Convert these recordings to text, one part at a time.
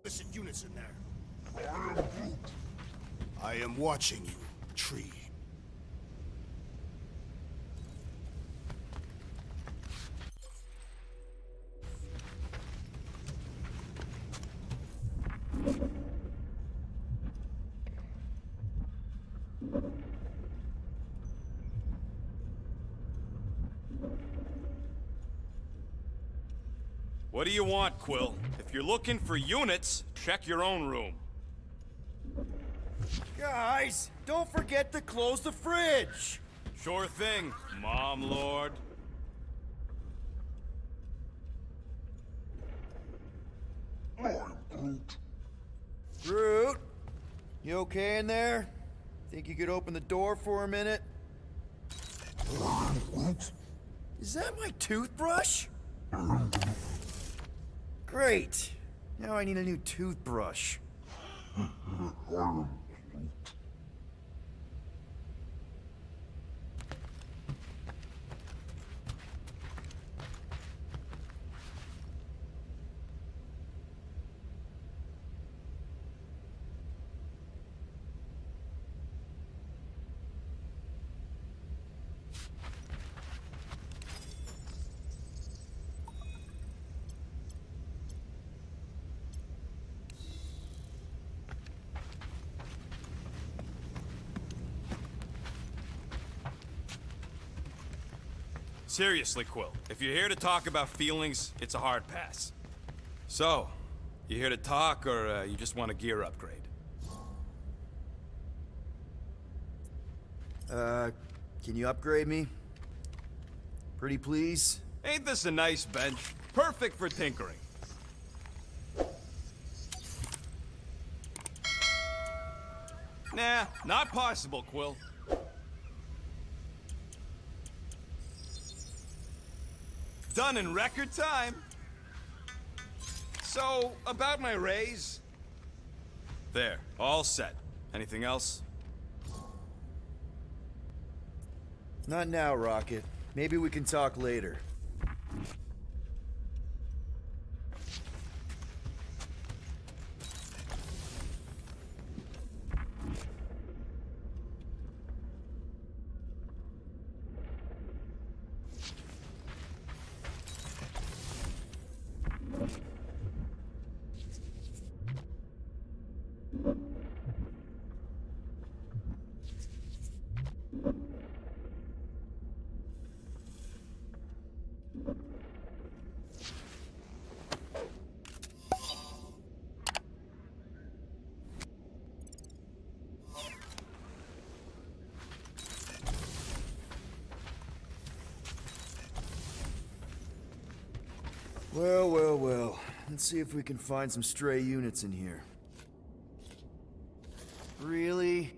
Listen, units in there. I am watching you, tree. What do you want, Quill? If you're looking for units, check your own room. Guys, don't forget to close the fridge! Sure thing, Mom Lord. Groot, you okay in there? Think you could open the door for a minute? Is that my toothbrush? Great. Now I need a new toothbrush. Seriously, Quill, if you're here to talk about feelings, it's a hard pass. So, you here to talk, or you just want a gear upgrade? Can you upgrade me? Pretty please? Ain't this a nice bench? Perfect for tinkering. Nah, not possible, Quill. Done in record time. So, about my raise? There, all set. Anything else? Not now, Rocket. Maybe we can talk later. Well, well, well. Let's see if we can find some stray units in here. Really?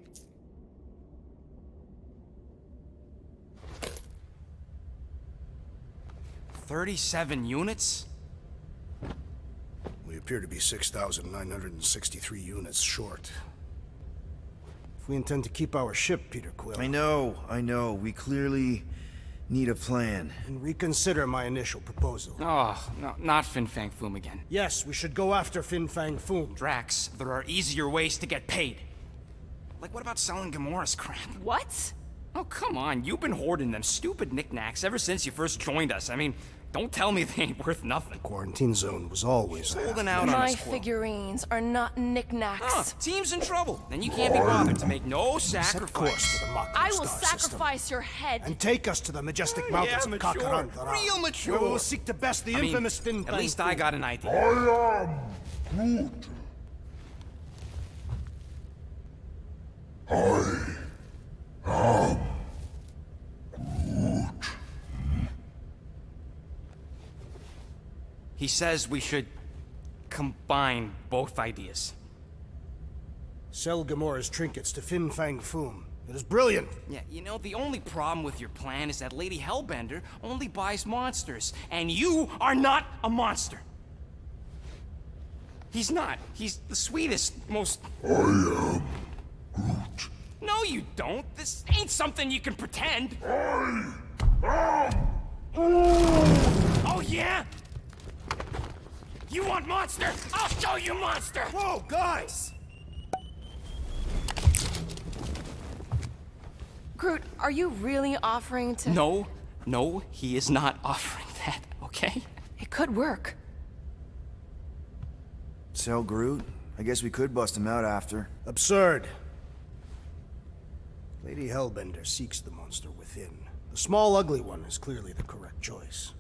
$37 units? We appear to be 6,963 units short. If we intend to keep our ship, Peter Quill, I know. We clearly need a plan. and reconsider my initial proposal. Oh, no, not Fin Fang Foom again. Yes, we should go after Fin Fang Foom. Drax, there are easier ways to get paid. Like, what about selling Gamora's crap? What? Oh, come on, you've been hoarding them stupid knickknacks ever since you first joined us. I mean, don't tell me they ain't worth nothing. Quarantine zone was always there. Holding out on My us, Quill. figurines are not knickknacks. Huh, team's in trouble, and you can't be bothered to make no Set course sacrifice. for the Mako I will star system, sacrifice your head. and take us to the majestic mountains of mature. Kakarandara, Real mature. where we will seek to best the I mean, infamous Fin Fang at least I Foom. got an idea. He says we should combine both ideas. Sell Gamora's trinkets to Fin Fang Foom. It is brilliant. Yeah, you know, the only problem with your plan is that Lady Hellbender only buys monsters, and you are not a monster. He's not. He's the sweetest, most... I am Groot. No, you don't. This ain't something you can pretend. I am Groot. Oh, yeah? You want monster? I'll show you monster! Whoa, guys! Groot, are you really offering to... No, he is not offering that, okay? It could work. Sell Groot? I guess we could bust him out after. Absurd. Lady Hellbender seeks the monster within. The small, ugly one is clearly the correct choice.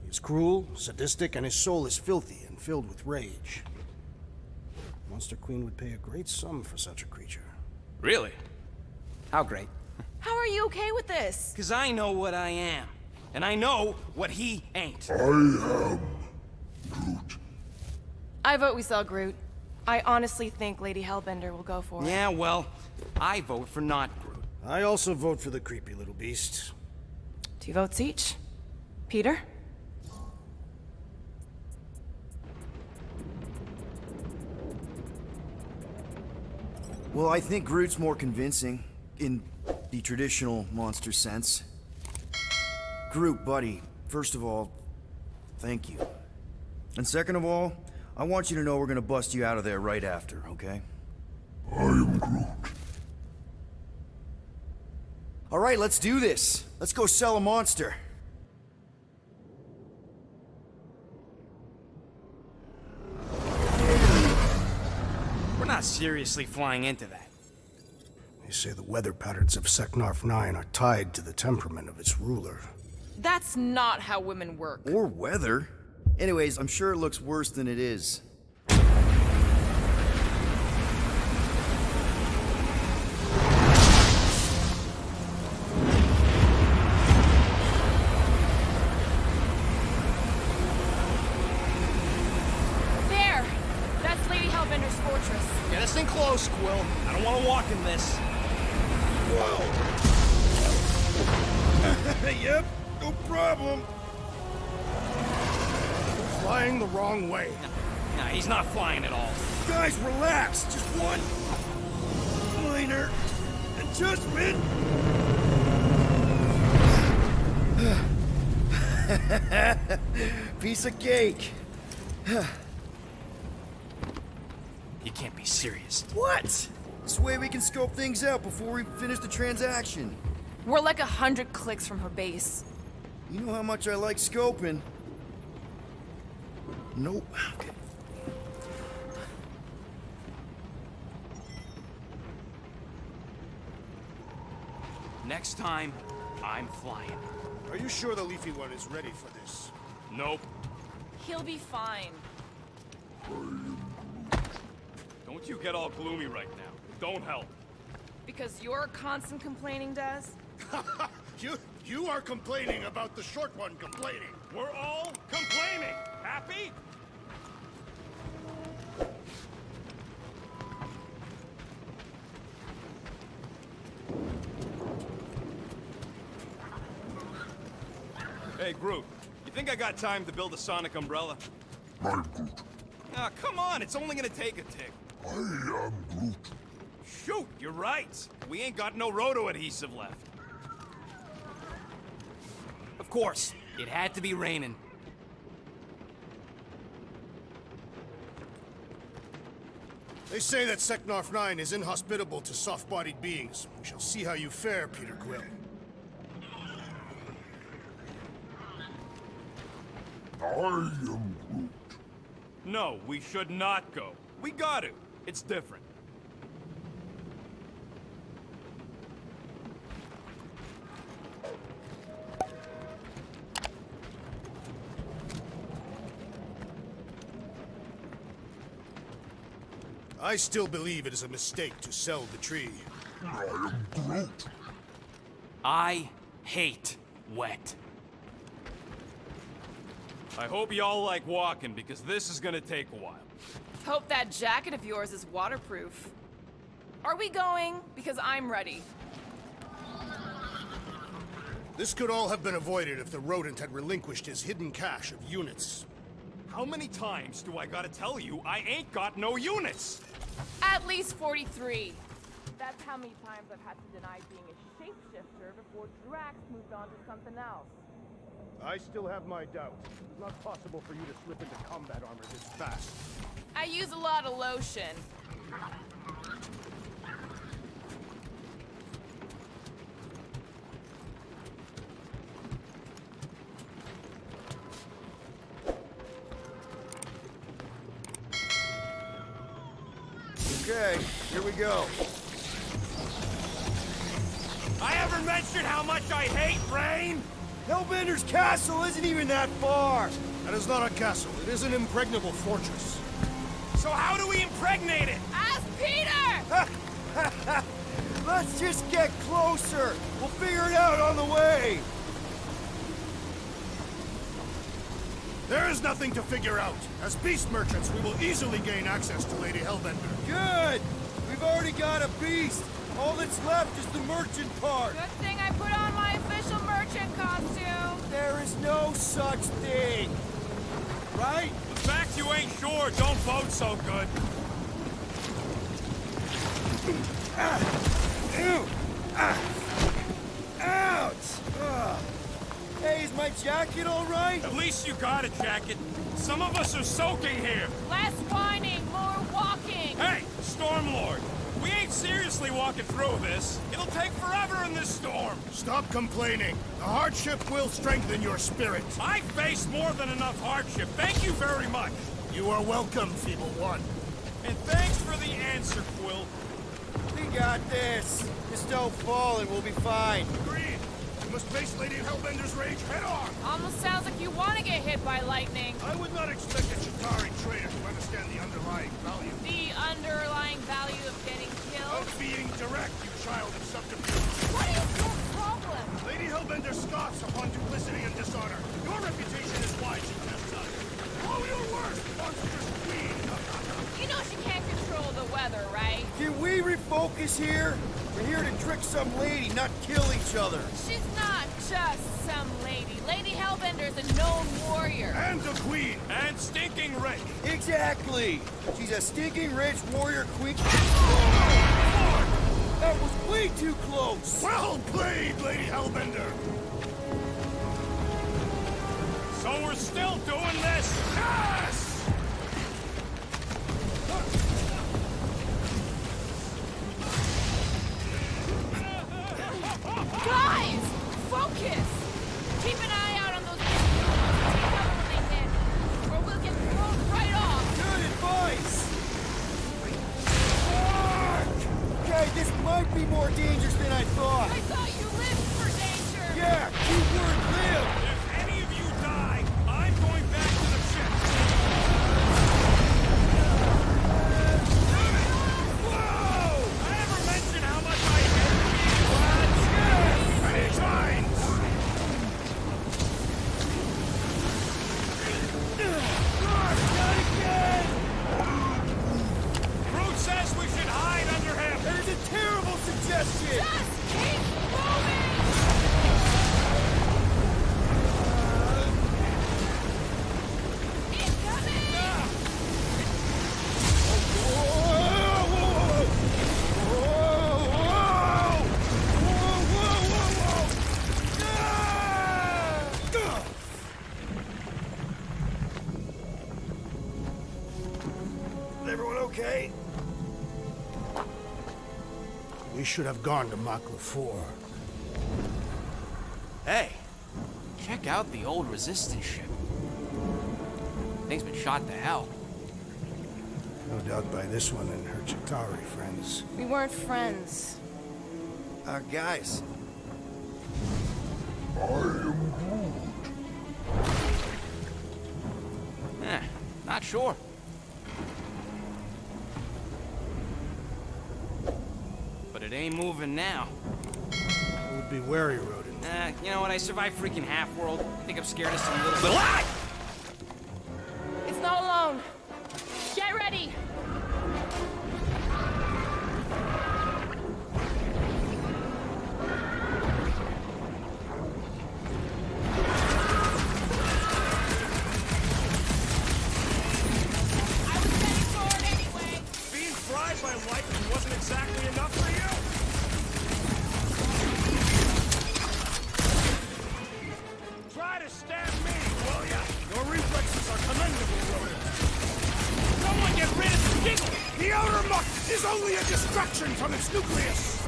He is cruel, sadistic, and his soul is filthy and filled with rage. Monster Queen would pay a great sum for such a creature. Really? How great? How are you okay with this? Because I know what I am. And I know what he ain't. I vote we sell Groot. I honestly think Lady Hellbender will go for it. Yeah, well, I vote for not Groot. I also vote for the creepy little beast. 2 votes each. Peter? Well, I think Groot's more convincing, in the traditional monster sense. Groot, buddy, first of all, thank you. And second of all, I want you to know we're gonna bust you out of there right after, okay? I am Groot. All right, let's do this. Let's go sell a monster. We're not seriously flying into that. They say the weather patterns of Seknarf 9 are tied to the temperament of its ruler. That's not how women work. Or weather. Anyways, I'm sure it looks worse than it is. There! That's Lady Hellbender's fortress. Get us in close, Quill. I don't want to walk in this. Yep, no problem. Flying the wrong way. Nah, he's not flying at all. Guys, relax. Just one minor adjustment. Piece of cake. You can't be serious. What? This way we can scope things out before we finish the transaction. We're like 100 clicks from her base. You know how much I like scoping. Nope. Okay. Next time, I'm flying. Are you sure the leafy one is ready for this? Nope. He'll be fine. Don't you get all gloomy right now. Don't help. Because you're constant complaining, Des? You are complaining about the short one complaining. We're all complaining. Happy? Hey, Groot. You think I got time to build a sonic umbrella? I'm Groot. Ah, come on. It's only gonna take a tick. I am Groot. Shoot, you're right. We ain't got no roto adhesive left. Of course, it had to be raining. They say that Seknarf 9 is inhospitable to soft-bodied beings. We shall see how you fare, Peter Quill. I am Groot. No, we should not go. We got to. It's different. I still believe it is a mistake to sell the tree. I am Groot. I hate wet. I hope y'all like walking, because this is gonna take a while. Hope that jacket of yours is waterproof. Are we going? Because I'm ready. This could all have been avoided if the rodent had relinquished his hidden cache of units. How many times do I gotta tell you I ain't got no units? At least 43. That's how many times I've had to deny being a shapeshifter before Drax moved on to something else. I still have my doubts. It's not possible for you to slip into combat armor this fast. I use a lot of lotion. Okay, here we go. I ever mentioned how much I hate rain? Hellbender's castle isn't even that far. That is not a castle. It is an impregnable fortress. So how do we impregnate it? Ask Peter! Let's just get closer. We'll figure it out on the way. There is nothing to figure out. As beast merchants, we will easily gain access to Lady Hellbender. Good. We've already got a beast. All that's left is the merchant part. Good thing I put on my official merchant costume. There is no such thing. Right? The fact you ain't sure don't bode so good. Ouch! Ugh. Hey, is my jacket all right? At least you got a jacket. Some of us are soaking here. Less whining, more walking. Hey, Stormlord. We ain't seriously walking through this. It'll take forever in this storm. Stop complaining. The hardship will strengthen your spirit. I faced more than enough hardship. Thank you very much. You are welcome, Feeble One. And thanks for the answer, Quill. We got this. Just don't fall and we'll be fine. Agreed. You must face Lady Hellbender's rage head-on. Almost sounds like you want to get hit by lightning. I would not expect a Chitauri trader to understand the underlying value. The underlying value of getting killed. Of being direct, you child of subterfuge. What is your problem? Lady Hellbender scoffs upon duplicity and dishonor. Your reputation is why she tests us. Oh, your worst, monstrous queen. You know she can't control the weather, right? Can we refocus here? We're here to trick some lady, not kill each other. She's not just some lady. Lady Hellbender's a known warrior. And the queen. And stinking rich. Exactly. She's a stinking rich warrior queen. That was way too close. Well played, Lady Hellbender. So we're still doing this? Yes! Guys! Focus! Keep an eye out on those people when they hit, or we'll get thrown right off. Good advice. Okay, this might be more dangerous than I thought. I thought you lived for danger. Yeah, keyword live. If any of you die, I'm going back to the ship. Whoa! I ever mention how much I hate being lads? Yes! Many times! Not again. Groot says we should hide under him. That is a terrible suggestion. Just keep moving! Incoming! Everyone okay? We should have gone to Makla 4. Hey, check out the old resistance ship. Thing's been shot to hell. No doubt by this one and her Chitauri friends. We weren't friends. Guys. I am Groot. Not sure. But it ain't moving now. I would be wary, Rodin. You know what? I survived freaking Half-World. I think I'm scared of some little... Ah! It's not alone. Get ready! I was heading for it anyway. Being fried by lightning wasn't exactly enough for you? Try to stay outer muck is only a distraction from its nucleus!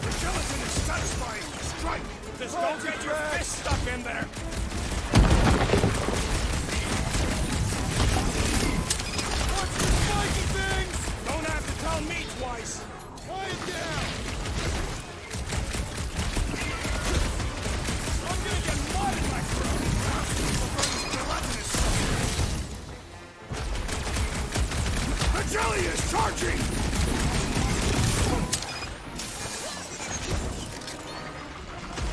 The gelatin is satisfying. Strike! Just don't get your fist stuck in there! What's the spiky things? Don't have to tell me twice. Quiet down. I'm gonna get mud in my throat. The jelly is charging.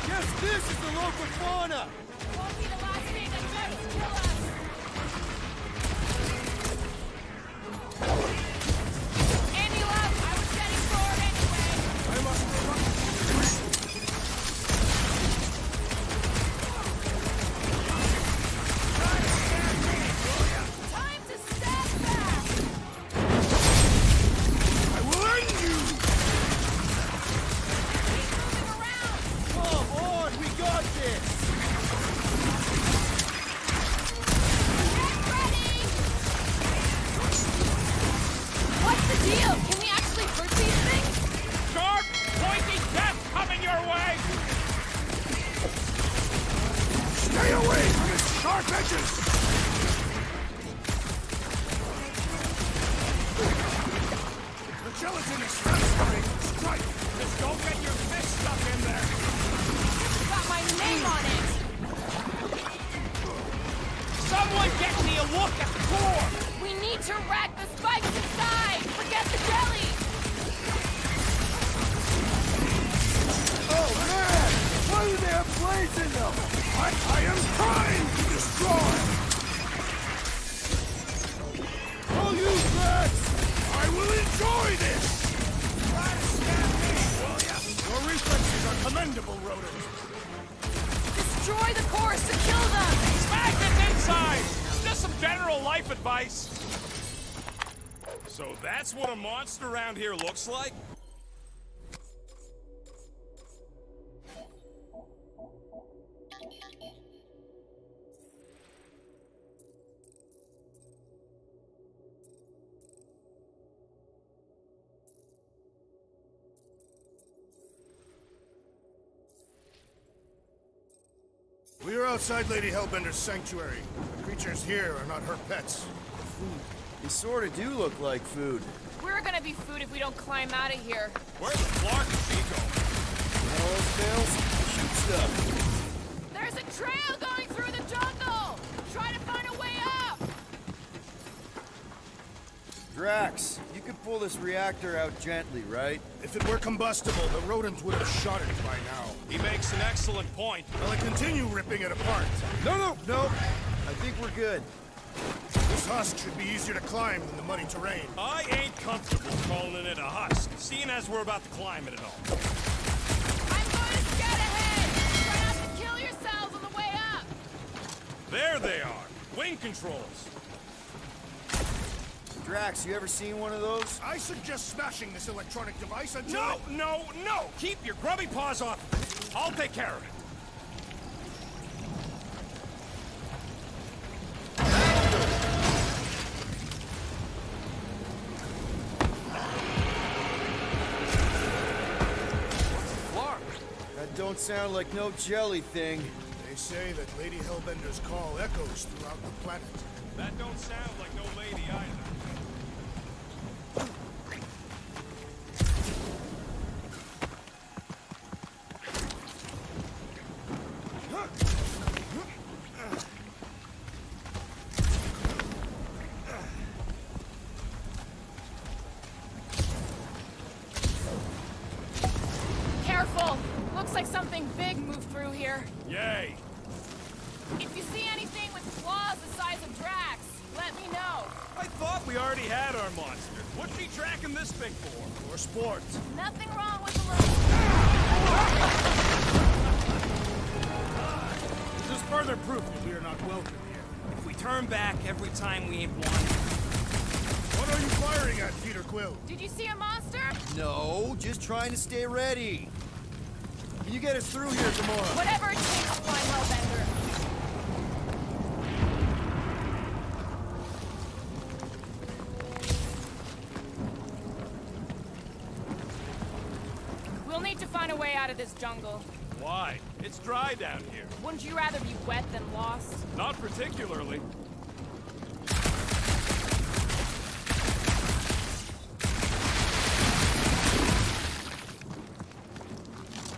Guess this is the local fauna. Won't be the last thing that tries to kill us. Any luck? I was heading forward anyway. I must Time to step back. I will end you. Keep moving around. Come on, we got this. Get ready. What's the deal? Can we actually hurt these things? Sharp, pointy death coming your way! Stay away from its sharp edges. The gelatin is satisfying. Strike. Just don't get your fist stuck in there! Got my name on it. Someone get me a look at the core! We need to rack the spikes inside. Forget the jelly. Oh man! Why do they have blades in them? I am trying to destroy. I'll use that. I will enjoy this. Try to stab me, will ya? Your reflexes are commendable, rodent. Destroy the cores to kill them. Smash it inside! Just some general life advice. So that's what a monster around here looks like? We are outside Lady Hellbender's sanctuary. The creatures here are not her pets. They sort of do look like food. We're gonna be food if we don't climb out of here. Where's Clark and Chico? All else fails, shoot stuff. There's a trail going through the jungle. Try to find a way up. Drax, you could pull this reactor out gently, right? If it were combustible, the rodent would have shot it by now. He makes an excellent point. Will I continue ripping it apart? No. I think we're good. This husk should be easier to climb than the muddy terrain. I ain't comfortable calling it a husk, seeing as we're about to climb it and all. I'm going to scout ahead. Try not to kill yourselves on the way up. There they are. Wing controls. Drax, you ever seen one of those? I suggest smashing this electronic device until No! Keep your grubby paws off. I'll take care of it. That don't sound like no jelly thing. They say that Lady Hellbender's call echoes throughout the planet. That don't sound like no lady either. Careful. Looks like something big moved through here. Yay! If you see anything with claws the size of Drax, let me know. I thought we already had our monster. What's she tracking this thing for? For sport. Nothing wrong with a little... This is further proof that we are not welcome here. If we turn back every time we ain't won. What are you firing at, Peter Quill? Did you see a monster? No, just trying to stay ready. Can you get us through here tomorrow? Whatever it takes to find Hellbender. way out of this jungle. Why? It's dry down here. Wouldn't you rather be wet than lost? Not particularly.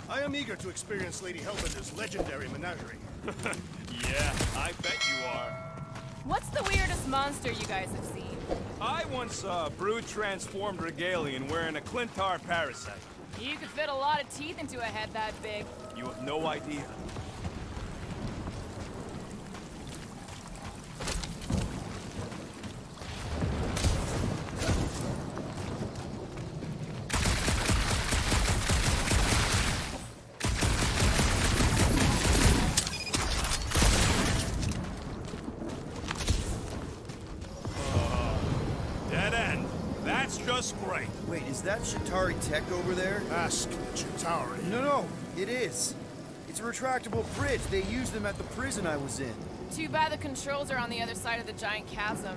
I am eager to experience Lady Hellbender's legendary menagerie. Yeah, I bet you are. What's the weirdest monster you guys have seen? I once saw a brood transformed regalian wearing a Clintar parasite. You could fit a lot of teeth into a head that big. You have no idea. Dead end. That's just great. Wait, is that Shatari tech over there? Ask Chitauri. No, it is. It's a retractable bridge. They used them at the prison I was in. Too bad the controls are on the other side of the giant chasm.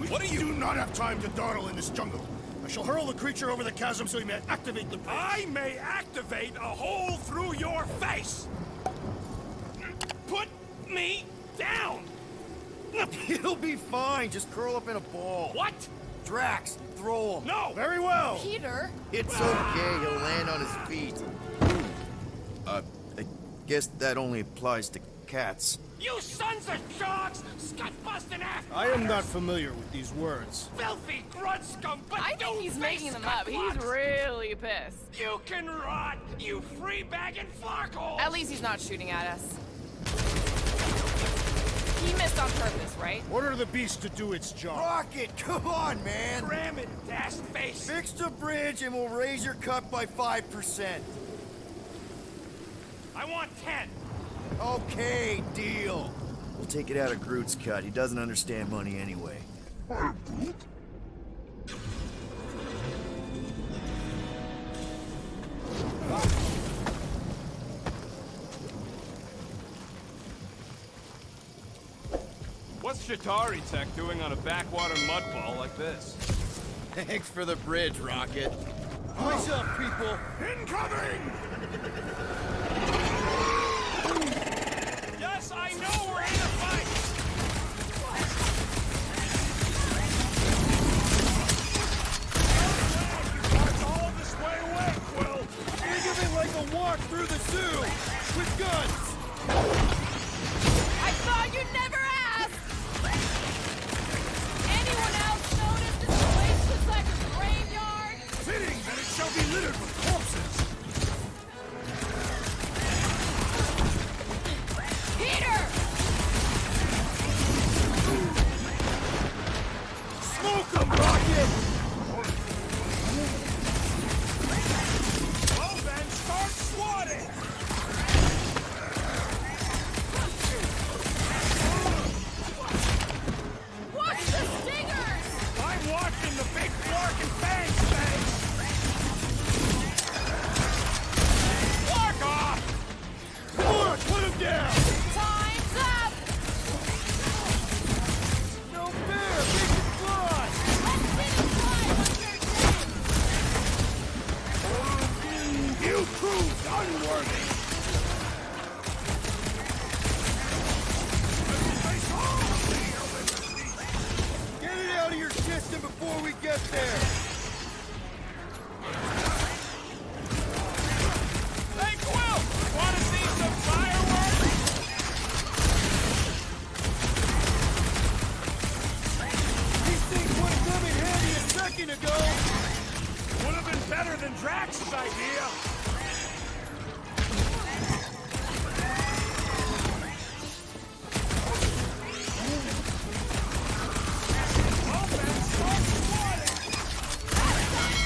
What do not have time to dawdle in this jungle. I shall hurl the creature over the chasm so he may activate the bridge. I may activate a hole through your face! Put me down! It'll be fine. Just curl up in a ball. What? Drax, throw him. No! Very well. Peter? It's okay. He'll land on his feet. I guess that only applies to cats. You sons of dogs! Scut-busting ass! I am not familiar with these words. Filthy grunt scum, but I think he's making them up. He's really pissed. You can rot, you free-bagging flarkholes! At least he's not shooting at us. He missed on purpose, right? Order the beast to do its job. Rocket, come on, man. Ram it, dash face! Fix the bridge and we'll raise your cut by 5%. I want 10! Okay, deal. We'll take it out of Groot's cut. He doesn't understand money anyway. What's Shatari tech doing on a backwater mudball like this? Thanks for the bridge, Rocket. Voice up, people. Incoming! Yes, I know we're in a fight! All this way away, Quill. Think of it like a walk through the zoo with guns. I thought you'd never ask! Anyone else notice this place looks like a graveyard? Fitting that it shall be littered with corpses. Peter! Smoke 'em, Rocket! Well then, start swatting! Watch the stingers! I'm watching the big flark and bang thing! Flark off! Come on, put him down! Time's up! No fair! Make it fly! Let's finish live on your You proved unworthy! Get it out of your system before we get there! Hey, Quill! Wanna see some fireworks? These things would have come in handy a second ago! Would have been better than Drax's idea!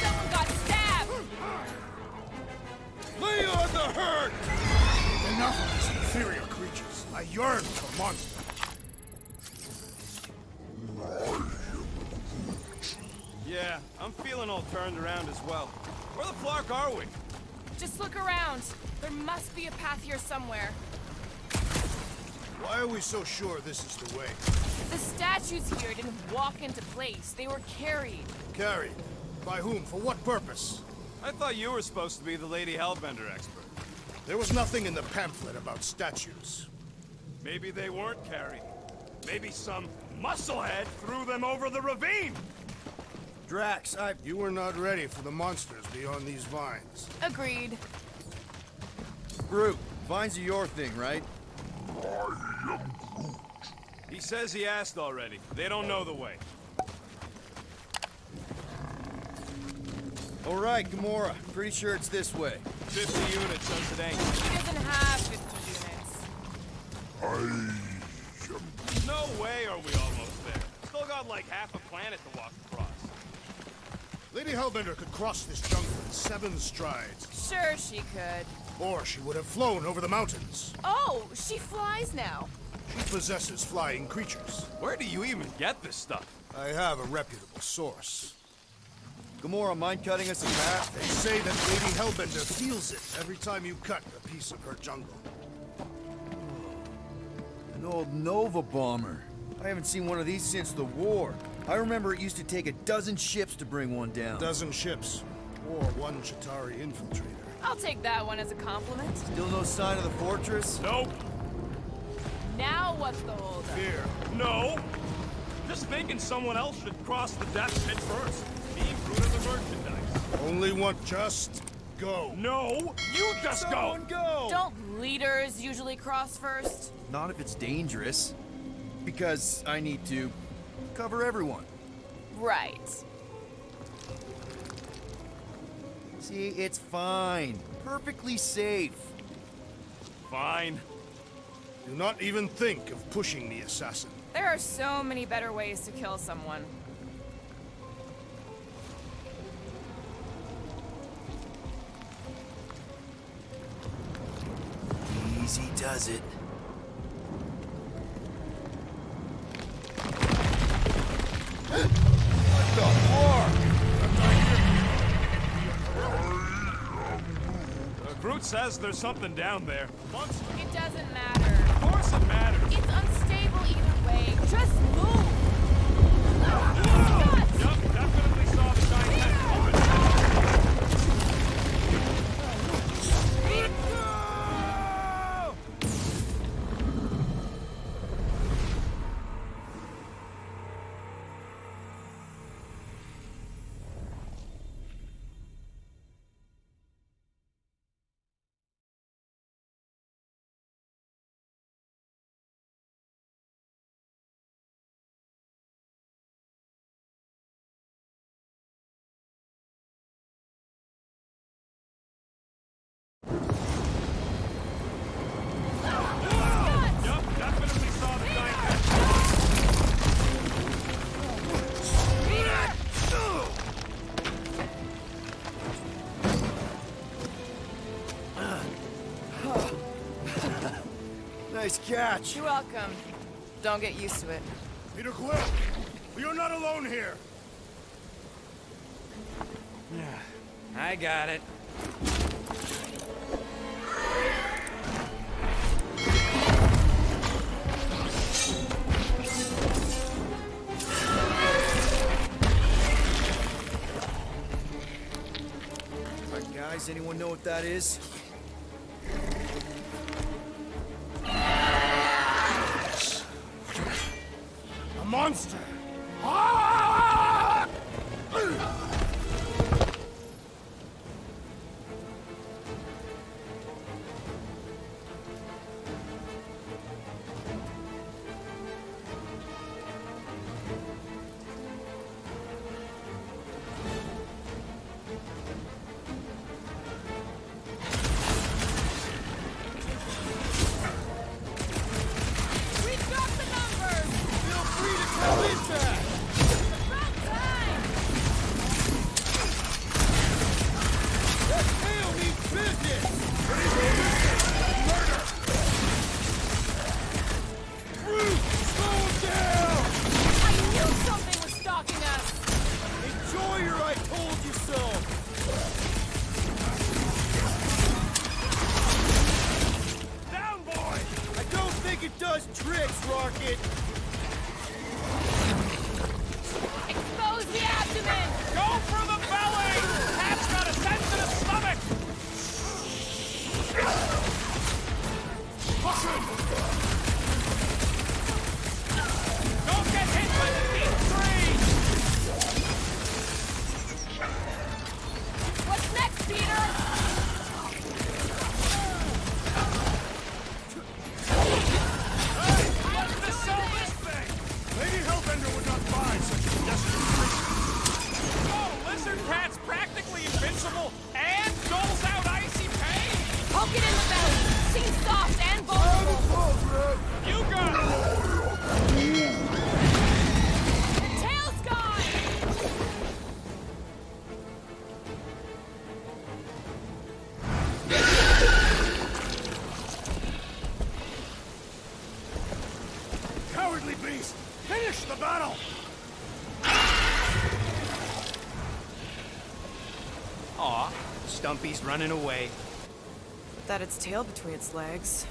Someone got stabbed! Lay on the hurt! Enough of these inferior creatures. I yearn for monsters. Yeah, I'm feeling all turned around as well. Where the flark are we? Just look around. There must be a path here somewhere. Why are we so sure this is the way? The statues here didn't walk into place. They were carried. Carried. By whom? For what purpose? I thought you were supposed to be the Lady Hellbender expert. There was nothing in the pamphlet about statues. Maybe they weren't carried. Maybe some musclehead threw them over the ravine! Drax, You were not ready for the monsters beyond these vines. Agreed. Groot, vines are your thing, right? He says he asked already. They don't know the way. All right, Gamora. Pretty sure it's this way. 50 units says it ain't. He doesn't have 50 units. No way are we almost there. Still got like half a planet to walk across. Lady Hellbender could cross this jungle in 7 strides. Sure she could. Or she would have flown over the mountains. Oh, she flies now. She possesses flying creatures. Where do you even get this stuff? I have a reputable source. Gamora, mind cutting us a path? They say that Lady Hellbender feels it every time you cut a piece of her jungle. An old Nova bomber. I haven't seen one of these since the war. I remember it used to take a dozen ships to bring one down. A dozen ships, or 1 Chitauri infiltrator. I'll take that one as a compliment. Still no sign of the fortress? Nope. Now what's the holdup? Fear. No. Just thinking someone else should cross the death pit first. Me, Groot, and the merchandise. Only one, just go. No, you just Someone go! Don't leaders usually cross first? Not if it's dangerous. Because I need to cover everyone. Right. See, it's fine. Perfectly safe. Fine. Do not even think of pushing the assassin. There are so many better ways to kill someone. Easy does it. Groot says there's something down there. It doesn't matter. Of course it matters. It's unstable either way. Just move! Yup, definitely saw the giant head coming. Yup, definitely saw the giant head. Nice catch. You're welcome. Don't get used to it. Peter Quill, we are not alone here. I got it. All right, guys, anyone know what that is? A monster! We've got the numbers! Feel free to tell it back! About time! That tail means business! Groot, slow him down! I knew something was stalking us! Enjoy your I told you so! Down, boy! I don't think it does tricks, Rocket! cat's practically invincible and doles out icy pain? Poke it in the belly. Seems soft and vulnerable. You got it! The tail's gone! Cowardly beast! Finish the battle! Aw, Stumpy's running away. That its tail between its legs.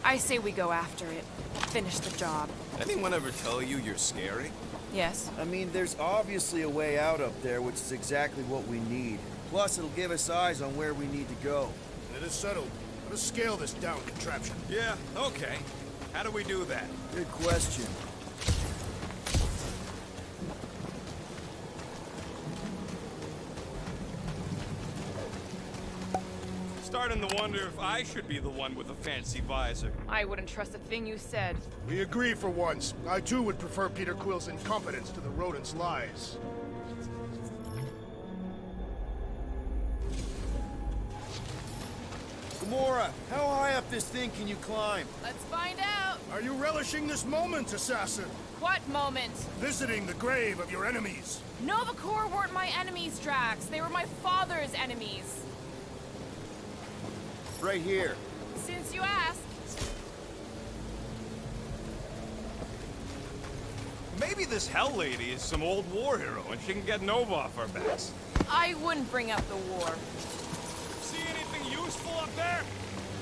I say we go after it. Finish the job. Anyone ever tell you you're scary? Yes? I mean, there's obviously a way out up there, which is exactly what we need. Plus, it'll give us eyes on where we need to go. It is settled. Let us scale this down contraption. Yeah, okay. How do we do that? Good question. Starting to wonder if I should be the one with a fancy visor. I wouldn't trust a thing you said. We agree for once. I too would prefer Peter Quill's incompetence to the rodent's lies. Gamora, how high up this thing can you climb? Let's find out. Are you relishing this moment, assassin? What moment? Visiting the grave of your enemies. Nova Corps weren't my enemies, Drax. They were my father's enemies. Right here. Since you asked. Maybe this Hell Lady is some old war hero and she can get Nova off our backs. I wouldn't bring up the war. See anything useful up there?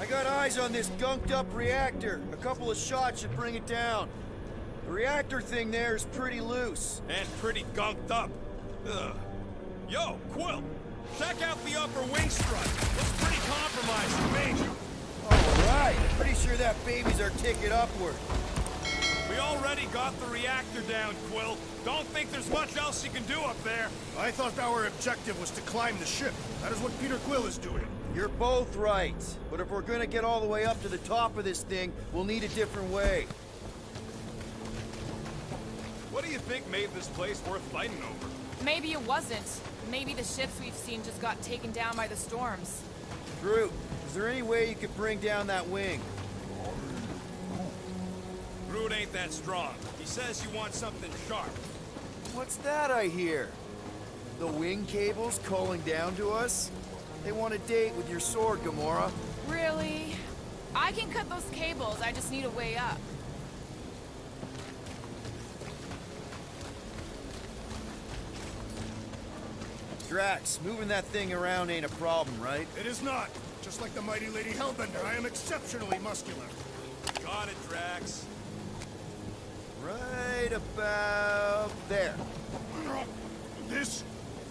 I got eyes on this gunked up reactor. A couple of shots should bring it down. The reactor thing there is pretty loose. And pretty gunked up. Ugh. Yo, Quill! Check out the upper wing strut. Looks pretty compromised to me. All right. Pretty sure that baby's our ticket upward. We already got the reactor down, Quill. Don't think there's much else you can do up there. I thought our objective was to climb the ship. That is what Peter Quill is doing. You're both right. But if we're gonna get all the way up to the top of this thing, we'll need a different way. What do you think made this place worth fighting over? Maybe it wasn't. Maybe the ships we've seen just got taken down by the storms. Groot, is there any way you could bring down that wing? Groot ain't that strong. He says you want something sharp. What's that I hear? The wing cables calling down to us? They want a date with your sword, Gamora. Really? I can cut those cables, I just need a way up. Drax, moving that thing around ain't a problem, right? It is not. Just like the mighty Lady Hellbender, I am exceptionally muscular. Got it, Drax. Right about there. This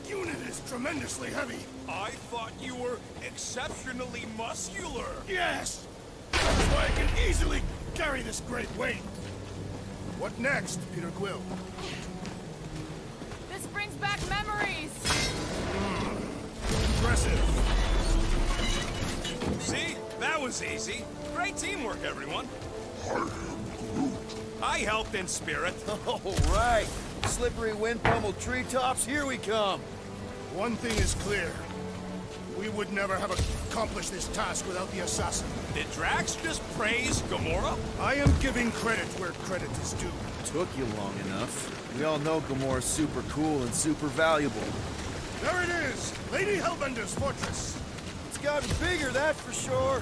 unit is tremendously heavy. I thought you were exceptionally muscular. Yes! That's why I can easily carry this great weight. What next, Peter Quill? This brings back memories. Impressive. See? That was easy. Great teamwork, everyone. I helped in spirit. All right. Slippery wind-pummeled treetops, here we come. One thing is clear. We would never have accomplished this task without the assassin. Did Drax just praise Gamora? I am giving credit where credit is due. Took you long enough. We all know Gamora's super cool and super valuable. There it is! Lady Hellbender's fortress! It's gotten bigger, that's for sure.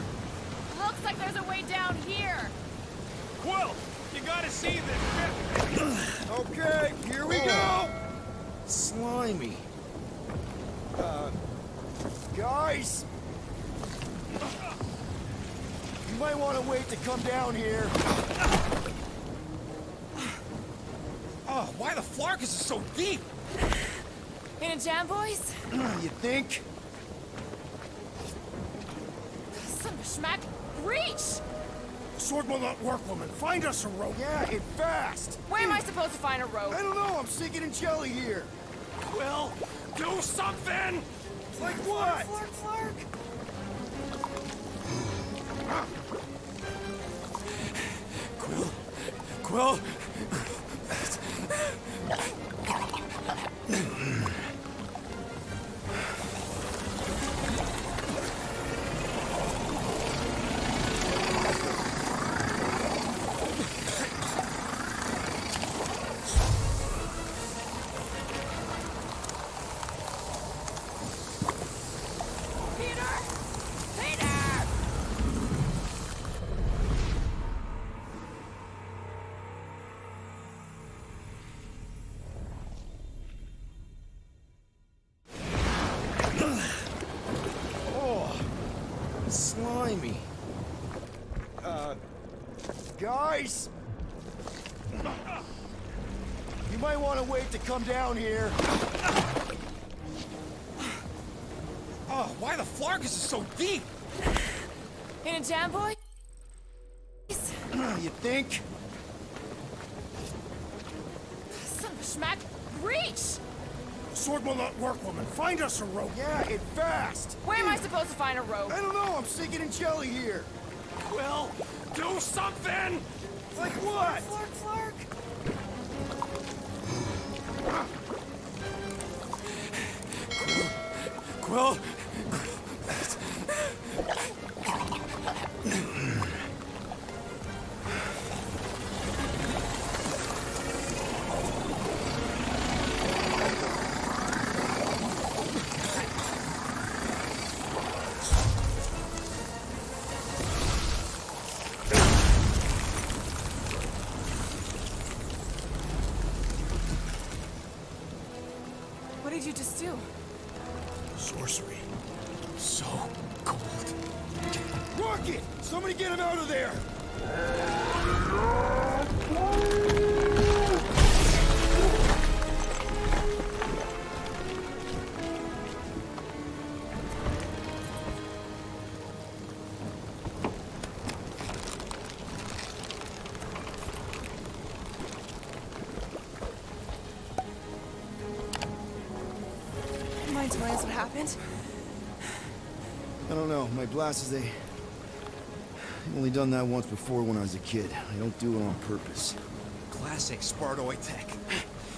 Looks like there's a way down here. Quill, you gotta see this ship. Okay, here we go! Slimy. Guys! You might want to wait to come down here. Oh, why the Flarkus is so deep? In a jam, boys? You think? Son of a schmack. Reach! Sword will not work, woman. Find us a rope. Yeah, and fast. Where am I supposed to find a rope? I don't know, I'm sinking in jelly here. Quill, do something! Like what? Flark, Flark. Quill? Guys! You might want to wait to come down here. Oh, why the Flargus is so deep? In a jam, boy? You think? Son of a schmack. Reach! Sword will not work, woman. Find us a rope. Yeah, it fast! Where am I supposed to find a rope? I don't know, I'm sinking in jelly here. Quill, do something! Like what? Flark, Flark. Quill! What did you just do? Sorcery. So cold. Rocket! Somebody get him out of there! Mind telling us what happened? I don't know. My blasters, I've only done that once before when I was a kid. I don't do it on purpose. Classic Spartoid tech.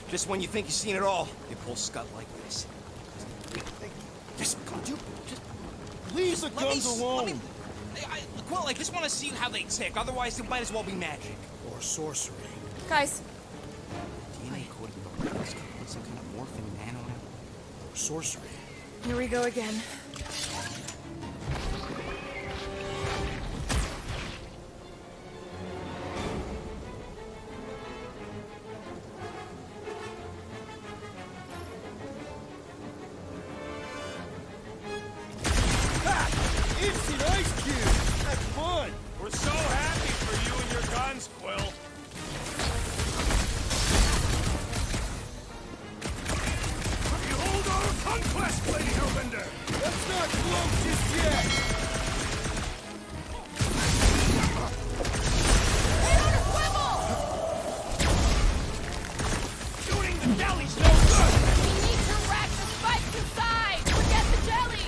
Just when you think you've seen it all, they pull scut like this. Just come, dude. Just Leave the let me guns s- alone! let me- Quill, I just want to see how they tick. Otherwise, it might as well be magic. Or sorcery. Guys, DNA coding bugs. Put some kind of morphing nano in it. Or sorcery. here we go again. Instant ice cube! That's fun! We're so happy for you and your guns, Quill. Behold our conquest, Lady Hellbender! Let's not close just yet! Get on a swivel! Shooting the jelly's no good! We need to rack the spikes inside! Forget the jelly!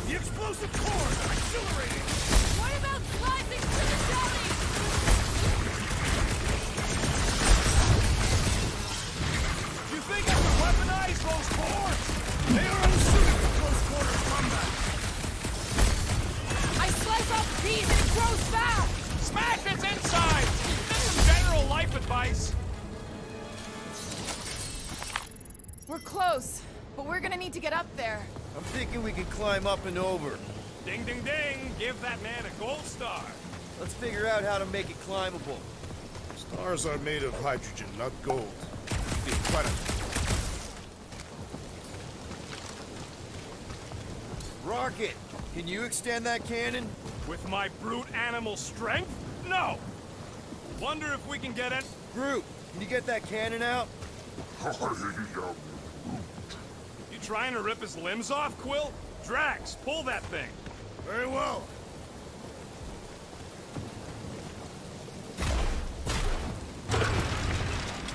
The explosive cores are exhilarating! What about slicing through the jelly? You think I can weaponize those cores? They are unsuited for close quarters combat! I slice off these and it grows fast! Smash its inside! Just some general life advice! We're close, but we're gonna need to get up there. I'm thinking we can climb up and over. Ding ding ding! Give that man a gold star! Let's figure out how to make it climbable. Stars are made of hydrogen, not gold. The planet. Rocket, can you extend that cannon? With my brute animal strength? No! Wonder if we can get it. Groot, can you get that cannon out? You trying to rip his limbs off, Quill? Drax, pull that thing. Very well.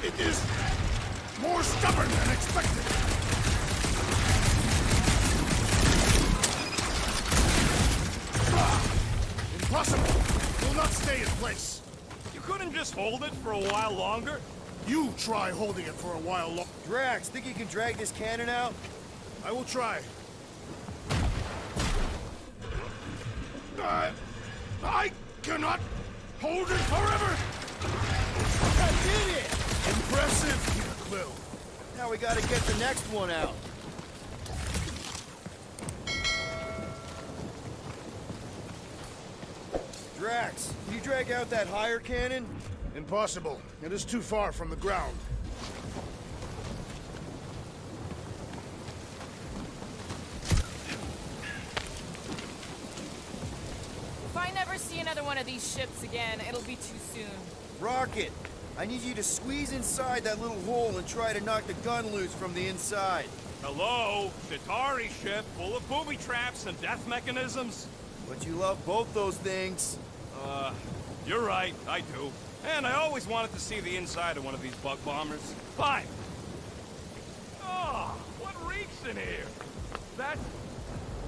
It is more stubborn than expected. Impossible! Will not stay in place. You couldn't just hold it for a while longer? You try holding it for a while longer. Drax, think you can drag this cannon out? I will try. I cannot hold it forever! I did it! Impressive, Quill. Now we gotta get the next one out. Drax, can you drag out that higher cannon? Impossible. It is too far from the ground. ever see another one of these ships again, it'll be too soon. Rocket, I need you to squeeze inside that little hole and try to knock the gun loose from the inside. Hello? Chitauri ship full of booby traps and death mechanisms? But you love both those things. You're right, I do. And I always wanted to see the inside of one of these bug bombers. Fine. Oh, what reeks in here? That...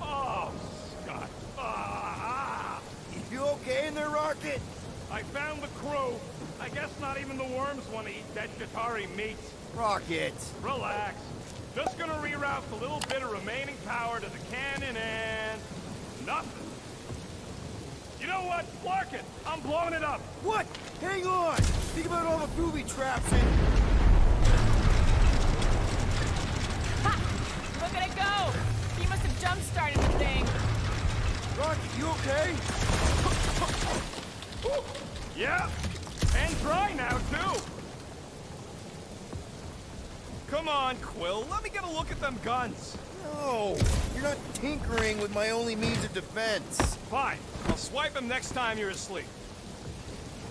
Oh, Scott. You okay in there, Rocket? I found the crew. I guess not even the worms want to eat dead Chitauri meat. Rocket. Relax. Just gonna reroute the little bit of remaining power to the cannon and... nothing. You know what? Clark it! I'm blowing it up! What? Hang on! Think about all the booby traps and... Ha! Look at it go! He must have jump-started the thing. Rocket, you okay? Yeah! And dry now, too! Come on, Quill. Let me get a look at them guns. No! You're not tinkering with my only means of defense. Fine. I'll swipe them next time you're asleep.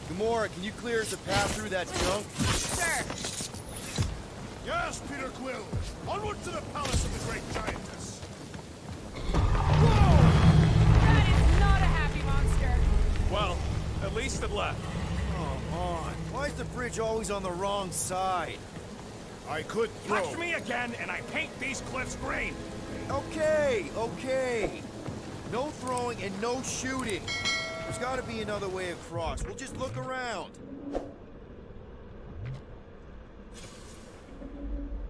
Gamora, can you clear us a path through that junk? Sure. Yes, Peter Quill. Onward to the palace of the great giantess. That is not a happy monster. Well, at least it left. Come on. Why is the bridge always on the wrong side? I could throw. Touch me again, and I paint these cliffs green. Okay, okay. No throwing and no shooting. There's gotta be another way across. We'll just look around.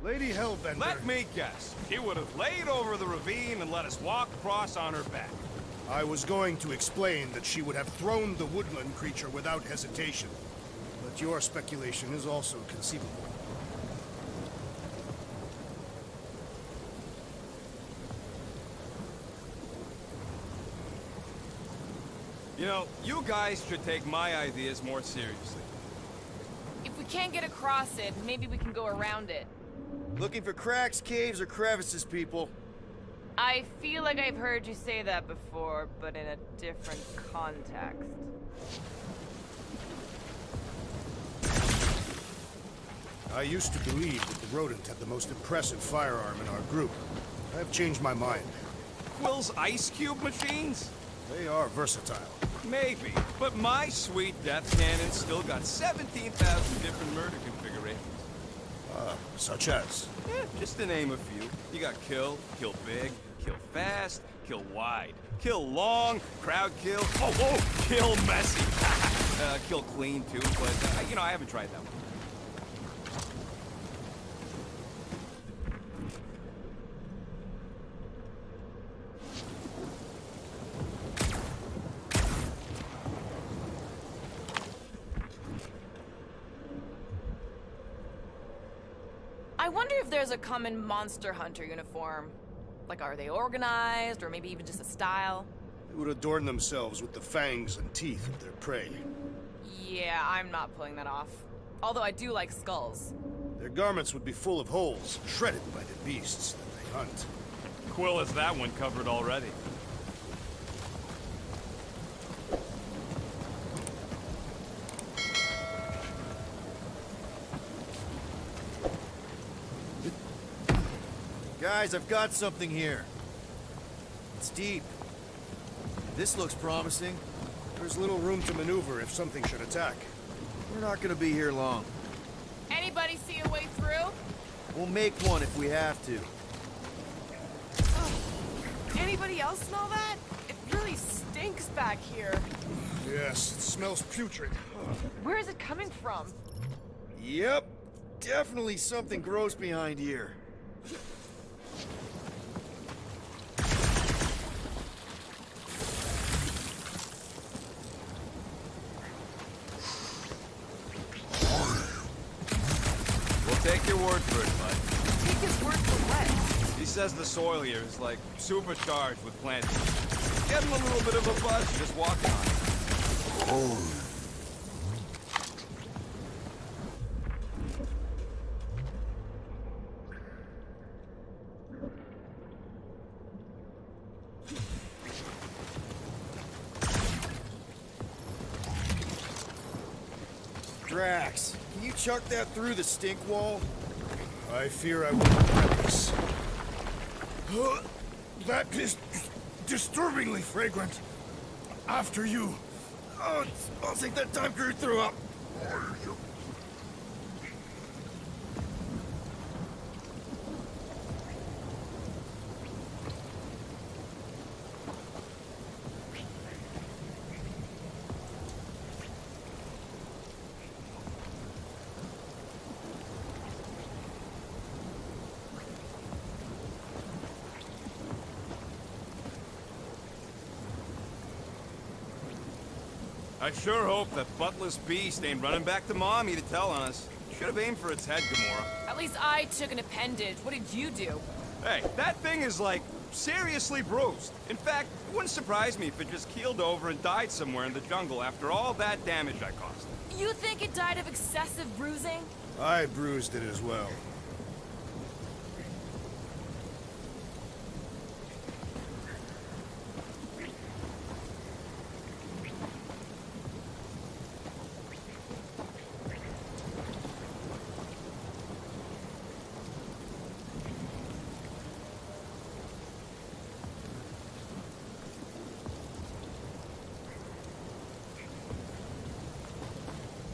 Lady Hellbender. Let me guess. She would have laid over the ravine and let us walk across on her back. I was going to explain that she would have thrown the woodland creature without hesitation. But your speculation is also conceivable. You know, you guys should take my ideas more seriously. If we can't get across it, maybe we can go around it. Looking for cracks, caves, or crevices, people. I feel like I've heard you say that before, but in a different context. I used to believe that the rodent had the most impressive firearm in our group. I've changed my mind. Quill's ice cube machines? They are versatile. Maybe, but my sweet death cannon still got 17,000 different murder configurations. Such as? Just to name a few. You got kill, kill big, kill fast, kill wide, kill long, crowd kill, kill messy. Kill clean too, but, you know, I haven't tried that one. I wonder if there's a common monster hunter uniform. Like, are they organized, or maybe even just a style? They would adorn themselves with the fangs and teeth of their prey. Yeah, I'm not pulling that off. Although I do like skulls. Their garments would be full of holes, shredded by the beasts that they hunt. Quill has that one covered already. Guys, I've got something here. It's deep. This looks promising. There's little room to maneuver if something should attack. We're not gonna be here long. Anybody see a way through? We'll make one if we have to. Anybody else smell that? It really stinks back here. Yes, it smells putrid. Where is it coming from? Yep. Definitely something gross behind here. Take your word for it, bud. Take his word for what? He says the soil here is like supercharged with plants. Getting a little bit of a buzz just walking on it. Drax, can you chuck that through the stink wall? I fear I will regret this. That is disturbingly fragrant. After you. Oh, it smells like that time Groot threw up. I sure hope that buttless beast ain't running back to Mommy to tell on us. Should have aimed for its head, Gamora. At least I took an appendage. What did you do? Hey, that thing is, like, seriously bruised. In fact, it wouldn't surprise me if it just keeled over and died somewhere in the jungle after all that damage I caused. You think it died of excessive bruising? I bruised it as well.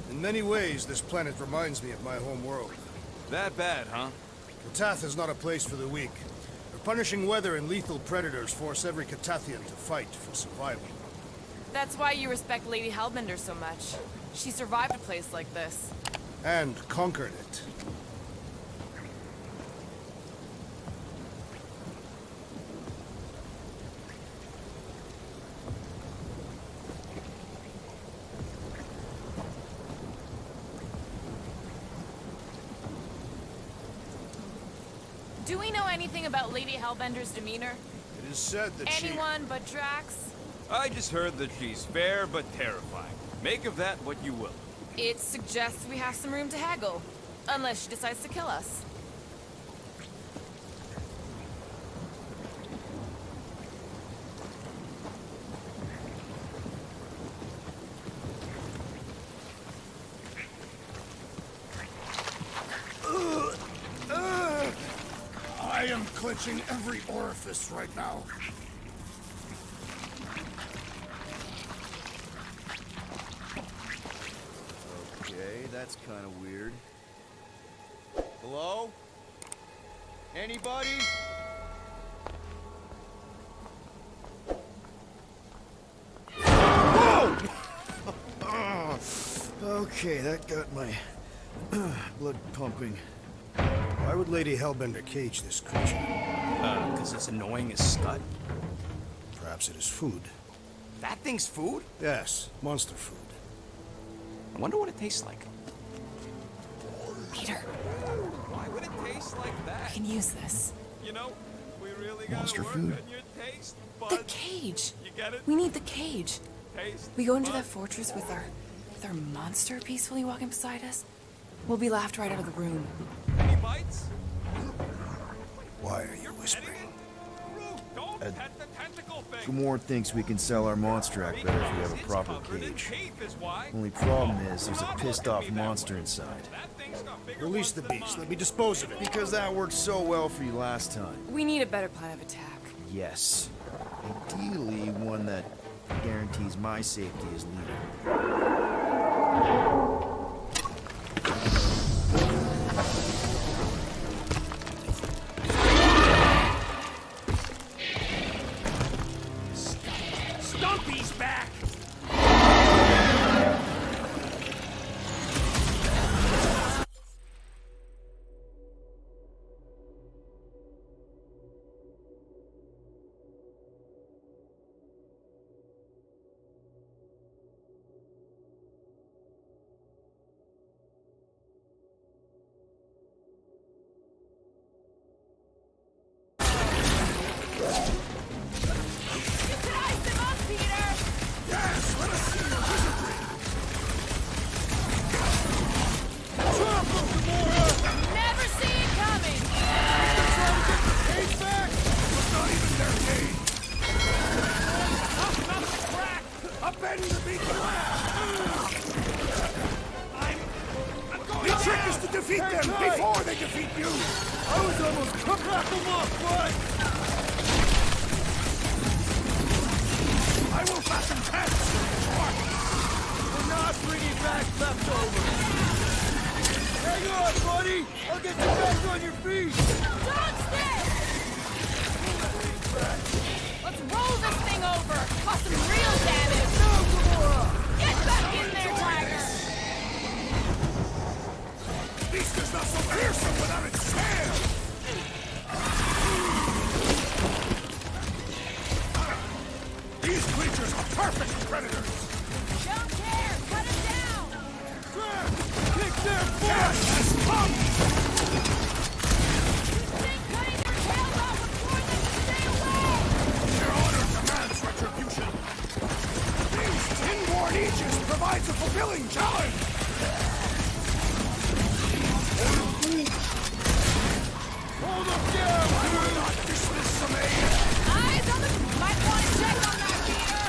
In many ways, this planet reminds me of my home world. That bad, huh? Katath is not a place for the weak. The punishing weather and lethal predators force every Katathian to fight for survival. That's why you respect Lady Hellbender so much. She survived a place like this. And conquered it. Do we know anything about Lady Hellbender's demeanor? It is said that Anyone but Drax? I just heard that she's fair but terrifying. Make of that what you will. It suggests we have some room to haggle. Unless she decides to kill us. I am clenching every orifice right now. Okay, that's kind of weird. Hello? Anybody? Whoa! Okay, that got my blood pumping. Why would Lady Hellbender cage this creature? Because it's annoying as scud. Perhaps it is food. That thing's food? Yes, monster food. I wonder what it tastes like. Peter, Why would it taste like I that? can use this. You know, we really gotta Monster work food. on your taste The buds. cage. You get it? We need the cage. Taste We go into that buds. fortress with our monster peacefully walking beside us. We'll be laughed right out of the room. Any bites? Why are you Petting whispering? it? Groot, don't pet the tentacle thing. Gamora thinks we can sell our monster act better if we have a proper cage. Only problem is there's a pissed off monster inside. Release the beast. Let me dispose of it. Because that worked so well for you last time. We need a better plan of attack. Yes. Ideally, one that guarantees my safety as leader. Stumpy's back! You can ice him up, Peter! defeat them before they defeat you! I was almost cooked. Crack them up, bud! I will fasten tents! We're not bringing back leftovers. Hang on, buddy! I'll get you back on your feet! Don't stay! Let's roll this thing over! Cause some real damage! No, Gamora! Get back in there, Tiger! Beast is not so fearsome without its tail! These creatures are perfect predators! Don't care! Cut him down! Kick their butt! Death has come! You think cutting their tails off would force them to stay away? Their honor demands retribution! These tin-worn aegis provides a fulfilling challenge! Hold them down! I will not dismiss some aid! Eyes on the... Might want to check on that, Peter!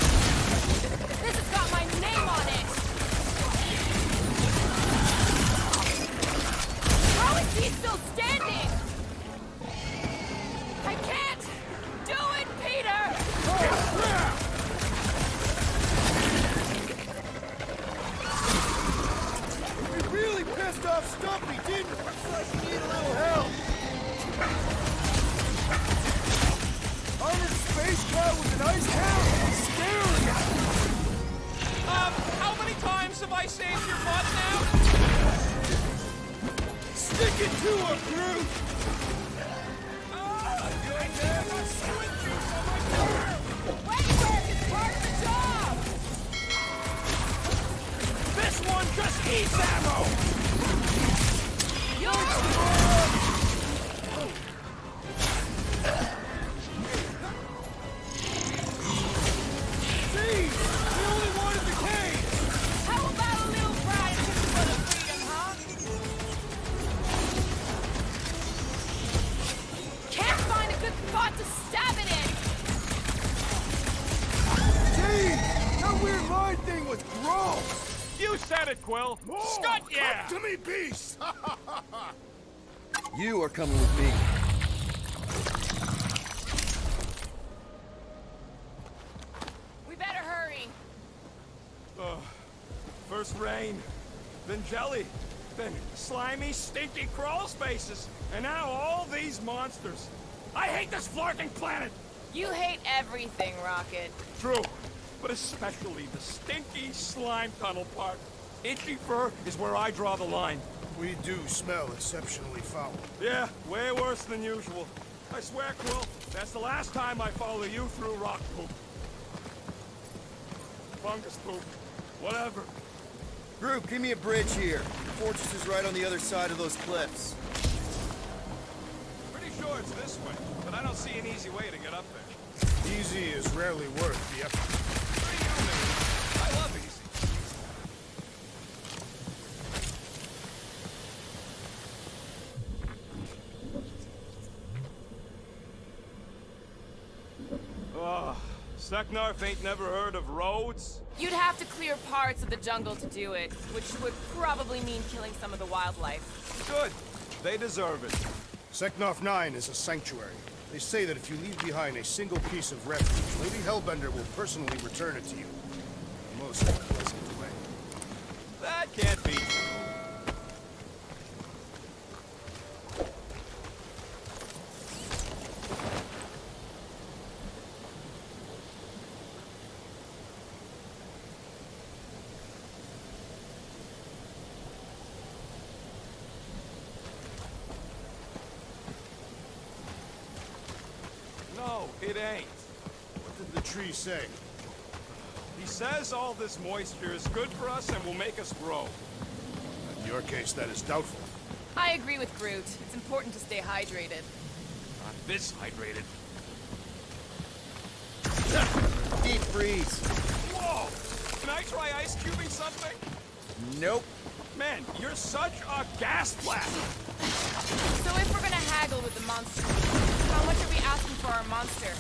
This has got my name on it! How is he still standing? I can't do it, Peter! You really pissed off Stumpy, didn't you? Looks like you need a little help. Armored space cat with an ice helmet? Scary! How many times have I saved your butt now? Stick it to him, Groot! Weight work is part of the job! This one just eats ammo! See? We only wanted the cage! How about a little pride for the freedom, huh? Can't find a good spot to stab it in! Gee! That weird line thing was gross! You said it, Quill! More! Scud, yeah! Come to me, beast! You are coming with me. We better hurry. First rain, then jelly, then slimy, stinky crawl spaces, and now all these monsters. I hate this flarking planet! You hate everything, Rocket. True, but especially the stinky slime tunnel part. Itchy fur is where I draw the line. We do smell exceptionally foul. Yeah, way worse than usual. I swear, Quill, that's the last time I follow you through rock poop. Fungus poop. Whatever. Group, give me a bridge here. The fortress is right on the other side of those cliffs. Pretty sure it's this way, but I don't see an easy way to get up there. Easy is rarely worth the effort. For you, maybe. I love easy. Seknarf ain't never heard of roads? You'd have to clear parts of the jungle to do it, which would probably mean killing some of the wildlife. Good. They deserve it. Seknarf 9 is a sanctuary. They say that if you leave behind a single piece of refuge, Lady Hellbender will personally return it to you. In a most pleasant way. That can't be true. No, it ain't. What did the tree say? He says all this moisture is good for us and will make us grow. In your case, that is doubtful. I agree with Groot. It's important to stay hydrated. Not this hydrated. Deep freeze. Whoa! Can I try ice cubing something? Nope. Man, you're such a gas blast! So if we're gonna haggle with the monster, how much are we asking for our monster?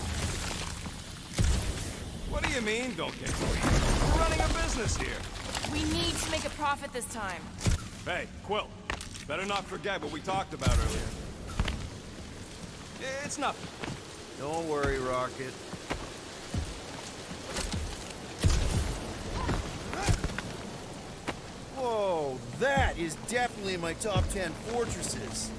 What do you mean, don't get greedy? We're running a business here. We need to make a profit this time. Hey, Quill. Better not forget what we talked about earlier. It's nothing. Don't worry, Rocket. Whoa, that is definitely in my top 10 fortresses.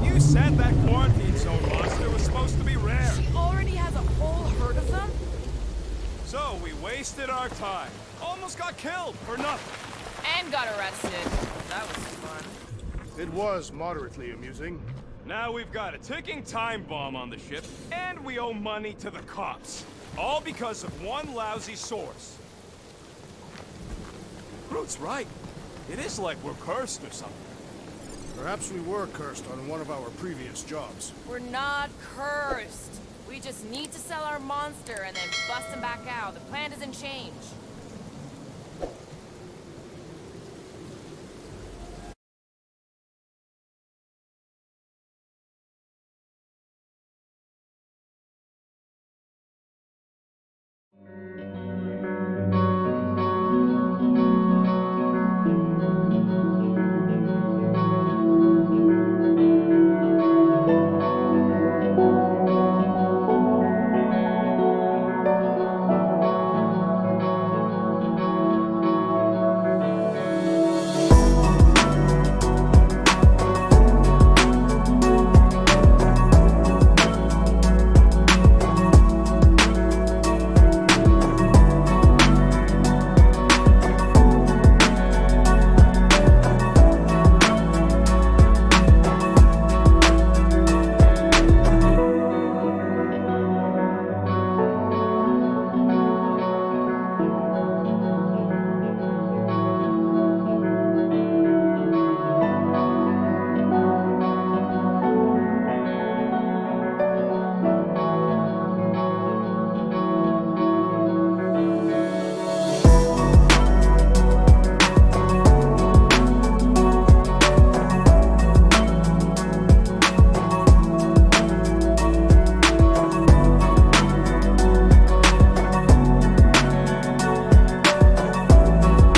You said that quarantine zone monster was supposed to be rare. She already has a whole herd of them? So we wasted our time. Almost got killed for nothing. And got arrested. That was fun. It was moderately amusing. Now we've got a ticking time bomb on the ship, and we owe money to the cops. All because of one lousy source. Groot's right. It is like we're cursed or something. Perhaps we were cursed on one of our previous jobs. We're not cursed. We just need to sell our monster and then bust him back out. The plan doesn't change.